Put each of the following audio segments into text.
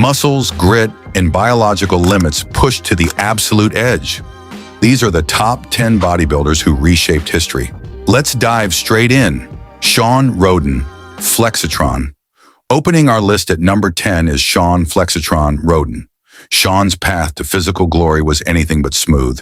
Muscles, grit, and biological limits pushed to the absolute edge. These are the top 10 bodybuilders who reshaped history. Let's dive straight in. Shawn Rhoden, Flexitron. Opening our list at number 10 is Shawn Flexitron Rhoden. Shawn's path to physical glory was anything but smooth.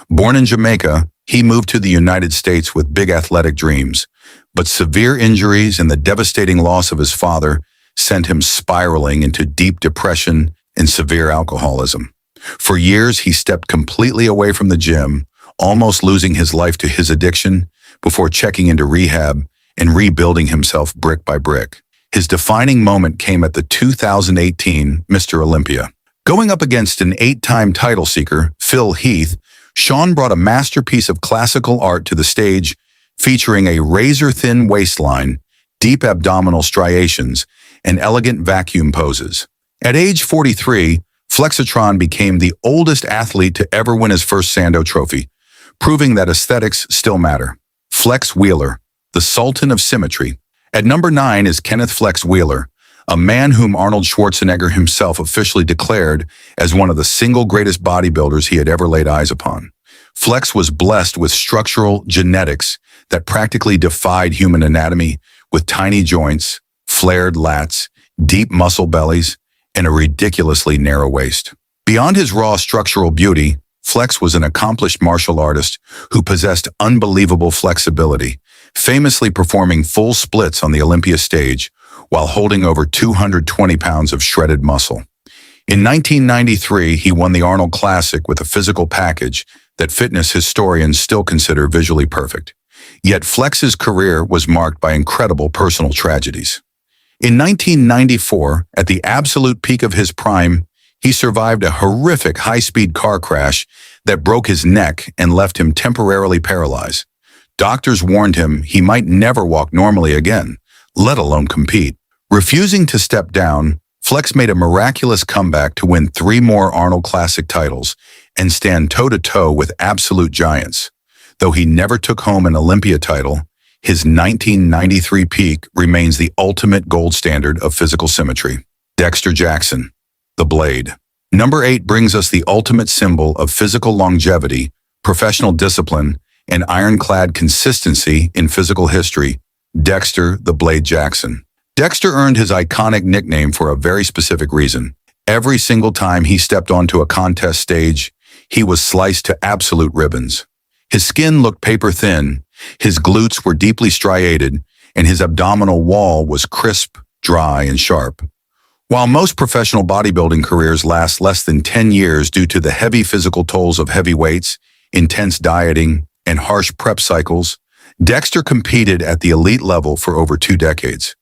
Born in Jamaica, he moved to the United States with big athletic dreams, but severe injuries and the devastating loss of his father sent him spiraling into deep depression and severe alcoholism. For years, he stepped completely away from the gym, almost losing his life to his addiction before checking into rehab and rebuilding himself brick by brick. His defining moment came at the 2018 Mr. Olympia. Going up against an 8-time title seeker, Phil Heath, Shawn brought a masterpiece of classical art to the stage, featuring a razor-thin waistline, deep abdominal striations, and elegant vacuum poses. At age 43, Flexitron became the oldest athlete to ever win his first Sando trophy, proving that aesthetics still matter. Flex Wheeler, the Sultan of Symmetry. At number 9 is Kenneth Flex Wheeler, a man whom Arnold Schwarzenegger himself officially declared as one of the single greatest bodybuilders he had ever laid eyes upon. Flex was blessed with structural genetics that practically defied human anatomy, with tiny joints, flared lats, deep muscle bellies, and a ridiculously narrow waist. Beyond his raw structural beauty, Flex was an accomplished martial artist who possessed unbelievable flexibility, famously performing full splits on the Olympia stage while holding over 220 pounds of shredded muscle. In 1993, he won the Arnold Classic with a physical package that fitness historians still consider visually perfect. Yet Flex's career was marked by incredible personal tragedies. In 1994, at the absolute peak of his prime, he survived a horrific high-speed car crash that broke his neck and left him temporarily paralyzed. Doctors warned him he might never walk normally again, let alone compete. Refusing to step down, Flex made a miraculous comeback to win 3 more Arnold Classic titles and stand toe-to-toe with absolute giants. Though he never took home an Olympia title, his 1993 peak remains the ultimate gold standard of physical symmetry. Dexter Jackson, the Blade. Number 8 brings us the ultimate symbol of physical longevity, professional discipline, and ironclad consistency in physical history, Dexter the Blade Jackson. Dexter earned his iconic nickname for a very specific reason. Every single time he stepped onto a contest stage, he was sliced to absolute ribbons. His skin looked paper thin, his glutes were deeply striated, and his abdominal wall was crisp, dry, and sharp. While most professional bodybuilding careers last less than 10 years due to the heavy physical tolls of heavy weights, intense dieting, and harsh prep cycles, Dexter competed at the elite level for over 2 decades.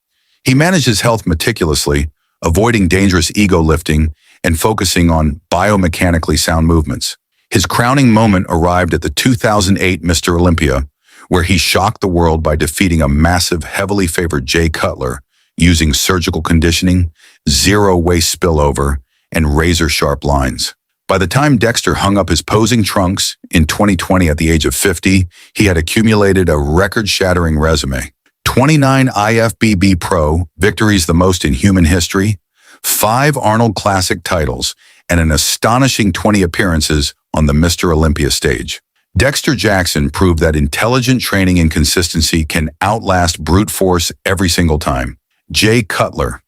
He managed his health meticulously, avoiding dangerous ego lifting and focusing on biomechanically sound movements. His crowning moment arrived at the 2008 Mr. Olympia, where he shocked the world by defeating a massive, heavily favored Jay Cutler using surgical conditioning, zero waist spillover, and razor-sharp lines. By the time Dexter hung up his posing trunks in 2020 at the age of 50, he had accumulated a record-shattering resume. 29 IFBB Pro victories, the most in human history, 5 Arnold Classic titles, and an astonishing 20 appearances on the Mr. Olympia stage. Dexter Jackson proved that intelligent training and consistency can outlast brute force every single time. Jay Cutler,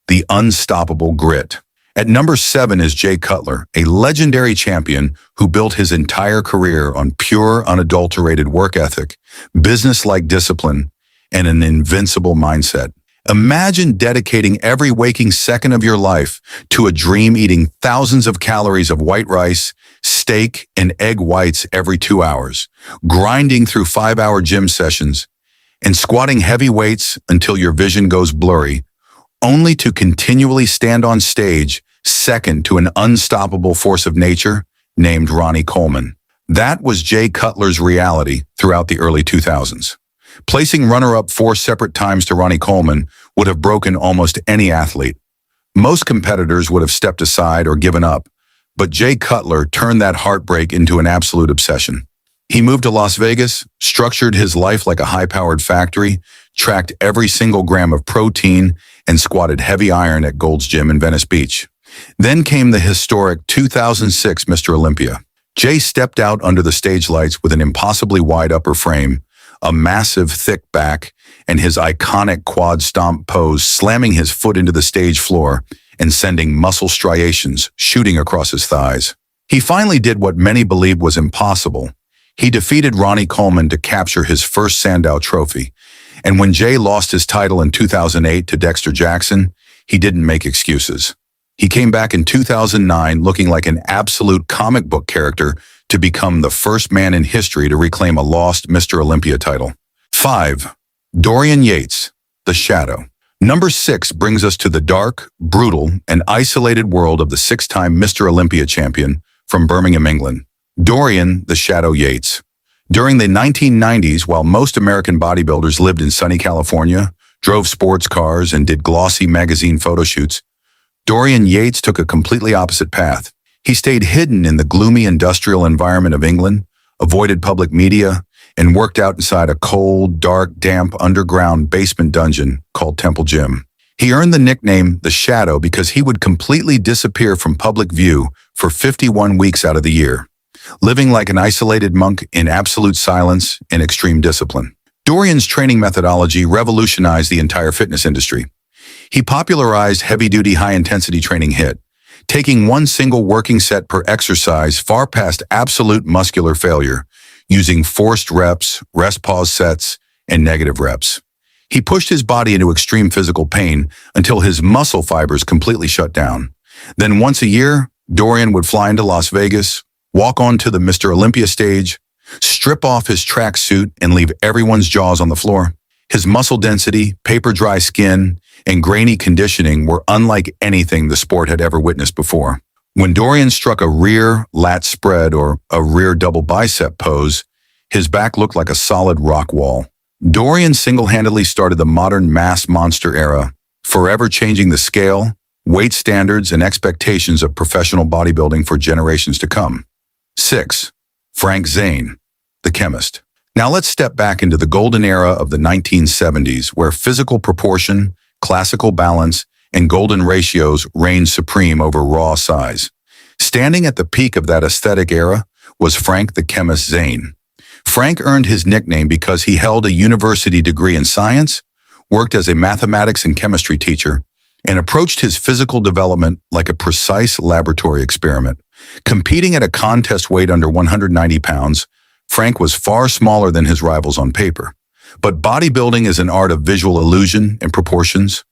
the unstoppable grit. At number 7 is Jay Cutler, a legendary champion who built his entire career on pure, unadulterated work ethic, business-like discipline, and an invincible mindset. Imagine dedicating every waking second of your life to a dream, eating thousands of calories of white rice, steak, and egg whites every 2 hours, grinding through 5-hour gym sessions, and squatting heavy weights until your vision goes blurry, only to continually stand on stage second to an unstoppable force of nature named Ronnie Coleman. That was Jay Cutler's reality throughout the early 2000s. Placing runner-up 4 separate times to Ronnie Coleman would have broken almost any athlete. Most competitors would have stepped aside or given up, but Jay Cutler turned that heartbreak into an absolute obsession. He moved to Las Vegas, structured his life like a high-powered factory, tracked every single gram of protein, and squatted heavy iron at Gold's Gym in Venice Beach. Then came the historic 2006 Mr. Olympia. Jay stepped out under the stage lights with an impossibly wide upper frame, a massive thick back, and his iconic quad stomp pose, slamming his foot into the stage floor and sending muscle striations shooting across his thighs. He finally did what many believed was impossible. He defeated Ronnie Coleman to capture his first Sandow trophy. And when Jay lost his title in 2008 to Dexter Jackson, he didn't make excuses. He came back in 2009 looking like an absolute comic book character to become the first man in history to reclaim a lost Mr. Olympia title. 5. Dorian Yates, The Shadow. Number 6 brings us to the dark, brutal, and isolated world of the 6-time Mr. Olympia champion from Birmingham, England, Dorian "The Shadow" Yates. During the 1990s, while most American bodybuilders lived in sunny California, drove sports cars, and did glossy magazine photo shoots, Dorian Yates took a completely opposite path. He stayed hidden in the gloomy industrial environment of England, avoided public media, and worked out inside a cold, dark, damp, underground basement dungeon called Temple Gym. He earned the nickname The Shadow because he would completely disappear from public view for 51 weeks out of the year, living like an isolated monk in absolute silence and extreme discipline. Dorian's training methodology revolutionized the entire fitness industry. He popularized heavy-duty, high-intensity training HIIT, taking one single working set per exercise far past absolute muscular failure, using forced reps, rest-pause sets, and negative reps. He pushed his body into extreme physical pain until his muscle fibers completely shut down. Then once a year, Dorian would fly into Las Vegas, walk onto the Mr. Olympia stage, strip off his tracksuit, and leave everyone's jaws on the floor. His muscle density, paper-dry skin, and grainy conditioning were unlike anything the sport had ever witnessed before. When Dorian struck a rear lat spread or a rear double bicep pose, his back looked like a solid rock wall. Dorian single-handedly started the modern mass monster era, forever changing the scale, weight standards, and expectations of professional bodybuilding for generations to come. 6. Frank Zane, The Chemist. Now let's step back into the golden era of the 1970s, where physical proportion, classical balance, and golden ratios reigned supreme over raw size. Standing at the peak of that aesthetic era was Frank the Chemist Zane. Frank earned his nickname because he held a university degree in science, worked as a mathematics and chemistry teacher, and approached his physical development like a precise laboratory experiment. Competing at a contest weight under 190 pounds, Frank was far smaller than his rivals on paper. But bodybuilding is an art of visual illusion and proportions.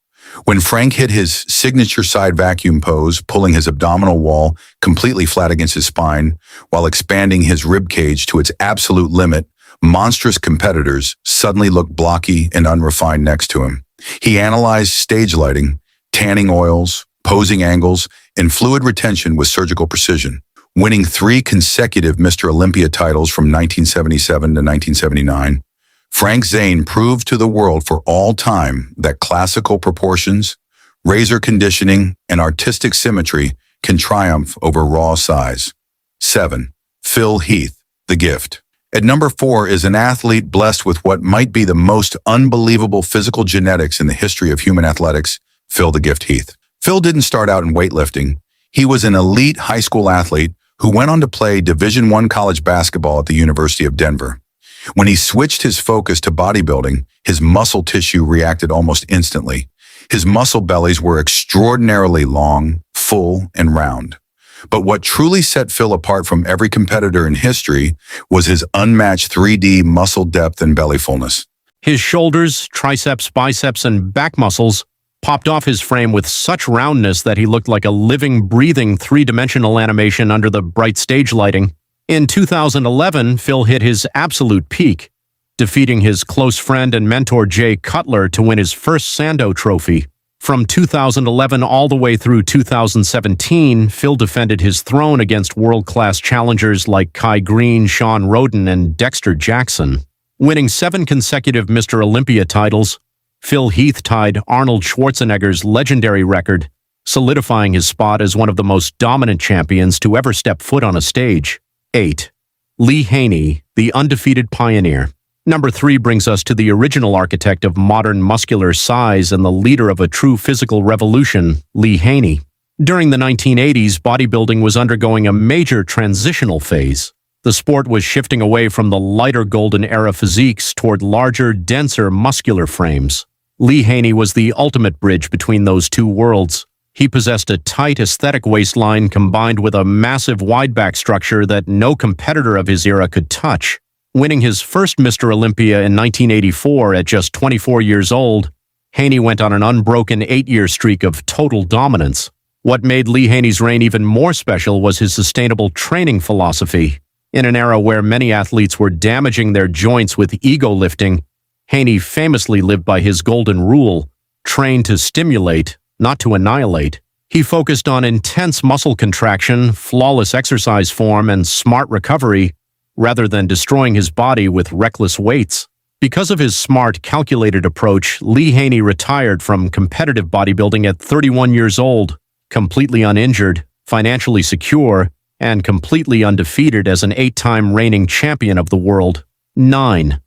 When Frank hit his signature side vacuum pose, pulling his abdominal wall completely flat against his spine while expanding his rib cage to its absolute limit, monstrous competitors suddenly looked blocky and unrefined next to him. He analyzed stage lighting, tanning oils, posing angles, and fluid retention with surgical precision. Winning 3 consecutive Mr. Olympia titles from 1977 to 1979, Frank Zane proved to the world for all time that classical proportions, razor conditioning, and artistic symmetry can triumph over raw size. 7. Phil Heath, The Gift. At number 4 is an athlete blessed with what might be the most unbelievable physical genetics in the history of human athletics, Phil "The Gift" Heath. Phil didn't start out in weightlifting. He was an elite high school athlete who went on to play Division I college basketball at the University of Denver. When he switched his focus to bodybuilding, his muscle tissue reacted almost instantly. His muscle bellies were extraordinarily long, full, and round. But what truly set Phil apart from every competitor in history was his unmatched 3D muscle depth and belly fullness. His shoulders, triceps, biceps, and back muscles popped off his frame with such roundness that he looked like a living, breathing, three-dimensional animation under the bright stage lighting. In 2011, Phil hit his absolute peak, defeating his close friend and mentor Jay Cutler to win his first Sandow trophy. From 2011 all the way through 2017, Phil defended his throne against world-class challengers like Kai Green, Sean Roden, and Dexter Jackson. Winning 7 consecutive Mr. Olympia titles, Phil Heath tied Arnold Schwarzenegger's legendary record, solidifying his spot as one of the most dominant champions to ever step foot on a stage. 8. Lee Haney, the undefeated pioneer. Number 3 brings us to the original architect of modern muscular size and the leader of a true physical revolution, Lee Haney. During the 1980s, bodybuilding was undergoing a major transitional phase. The sport was shifting away from the lighter golden era physiques toward larger, denser, muscular frames. Lee Haney was the ultimate bridge between those two worlds. He possessed a tight aesthetic waistline combined with a massive wide back structure that no competitor of his era could touch. Winning his first Mr. Olympia in 1984 at just 24 years old, Haney went on an unbroken 8-year streak of total dominance. What made Lee Haney's reign even more special was his sustainable training philosophy. In an era where many athletes were damaging their joints with ego lifting, Haney famously lived by his golden rule: train to stimulate, not to annihilate. He focused on intense muscle contraction, flawless exercise form, and smart recovery, rather than destroying his body with reckless weights. Because of his smart, calculated approach, Lee Haney retired from competitive bodybuilding at 31 years old, completely uninjured, financially secure, and completely undefeated as an 8-time reigning champion of the world. 9.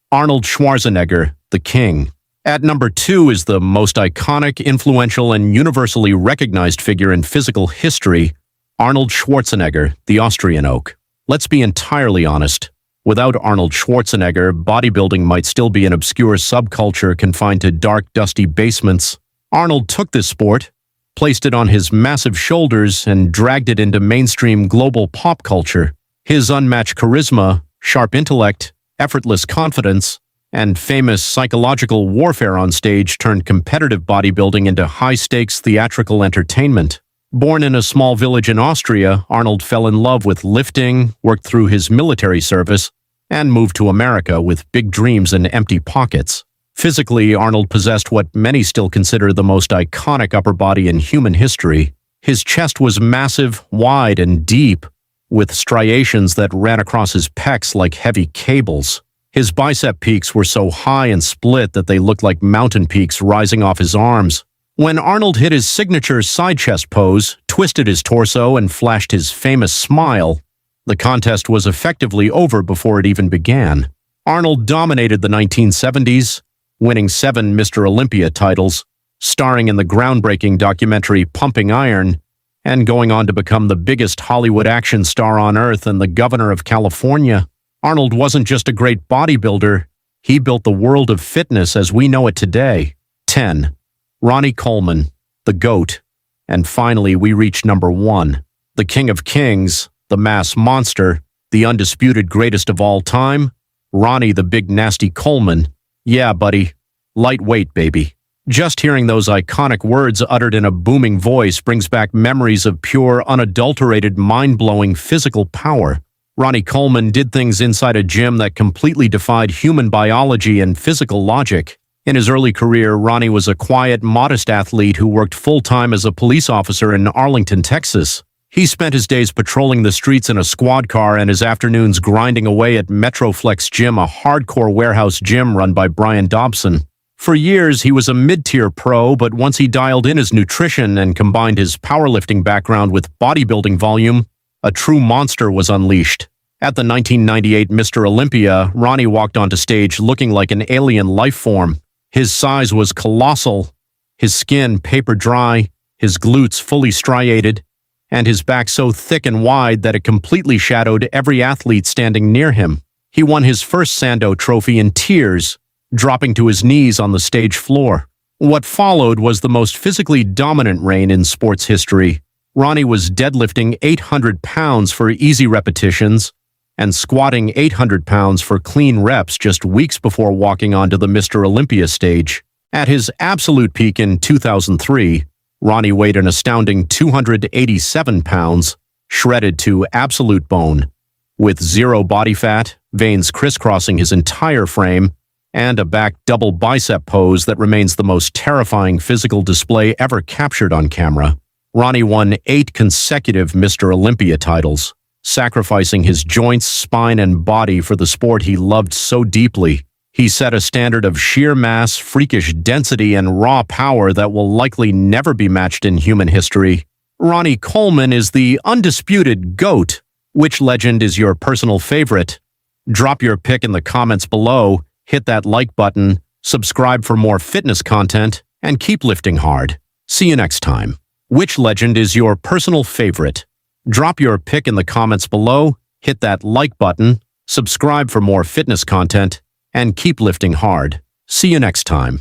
Arnold Schwarzenegger, the King. At number 2 is the most iconic, influential, and universally recognized figure in physical history, Arnold Schwarzenegger, the Austrian Oak. Let's be entirely honest. Without Arnold Schwarzenegger, bodybuilding might still be an obscure subculture confined to dark, dusty basements. Arnold took this sport, placed it on his massive shoulders, and dragged it into mainstream global pop culture. His unmatched charisma, sharp intellect, effortless confidence, and famous psychological warfare on stage turned competitive bodybuilding into high-stakes theatrical entertainment. Born in a small village in Austria, Arnold fell in love with lifting, worked through his military service, and moved to America with big dreams and empty pockets. Physically, Arnold possessed what many still consider the most iconic upper body in human history. His chest was massive, wide, and deep, with striations that ran across his pecs like heavy cables. His bicep peaks were so high and split that they looked like mountain peaks rising off his arms. When Arnold hit his signature side chest pose, twisted his torso, and flashed his famous smile, the contest was effectively over before it even began. Arnold dominated the 1970s, winning 7 Mr. Olympia titles, starring in the groundbreaking documentary Pumping Iron, and going on to become the biggest Hollywood action star on earth and the governor of California. Arnold wasn't just a great bodybuilder, he built the world of fitness as we know it today. 10. Ronnie Coleman, the GOAT. And finally, we reach number 1. The King of Kings, the mass monster, the undisputed greatest of all time, Ronnie the Big Nasty Coleman. Yeah, buddy. Lightweight, baby. Just hearing those iconic words uttered in a booming voice brings back memories of pure, unadulterated, mind-blowing physical power. Ronnie Coleman did things inside a gym that completely defied human biology and physical logic. In his early career, Ronnie was a quiet, modest athlete who worked full-time as a police officer in Arlington, Texas. He spent his days patrolling the streets in a squad car and his afternoons grinding away at Metroflex Gym, a hardcore warehouse gym run by Brian Dobson. For years, he was a mid-tier pro, but once he dialed in his nutrition and combined his powerlifting background with bodybuilding volume, a true monster was unleashed. At the 1998 Mr. Olympia, Ronnie walked onto stage looking like an alien life form. His size was colossal, his skin paper dry, his glutes fully striated, and his back so thick and wide that it completely shadowed every athlete standing near him. He won his first Sando trophy in tears, dropping to his knees on the stage floor. What followed was the most physically dominant reign in sports history. Ronnie was deadlifting 800 pounds for easy repetitions, and squatting 800 pounds for clean reps just weeks before walking onto the Mr. Olympia stage. At his absolute peak in 2003, Ronnie weighed an astounding 287 pounds, shredded to absolute bone, with zero body fat, veins crisscrossing his entire frame, and a back double bicep pose that remains the most terrifying physical display ever captured on camera. Ronnie won 8 consecutive Mr. Olympia titles, sacrificing his joints, spine, and body for the sport he loved so deeply. He set a standard of sheer mass, freakish density, and raw power that will likely never be matched in human history. Ronnie Coleman is the undisputed GOAT. Which legend is your personal favorite? Drop your pick in the comments below, hit that like button, subscribe for more fitness content, and keep lifting hard. See you next time. Which legend is your personal favorite? Drop your pick in the comments below, hit that like button, subscribe for more fitness content, and keep lifting hard. See you next time.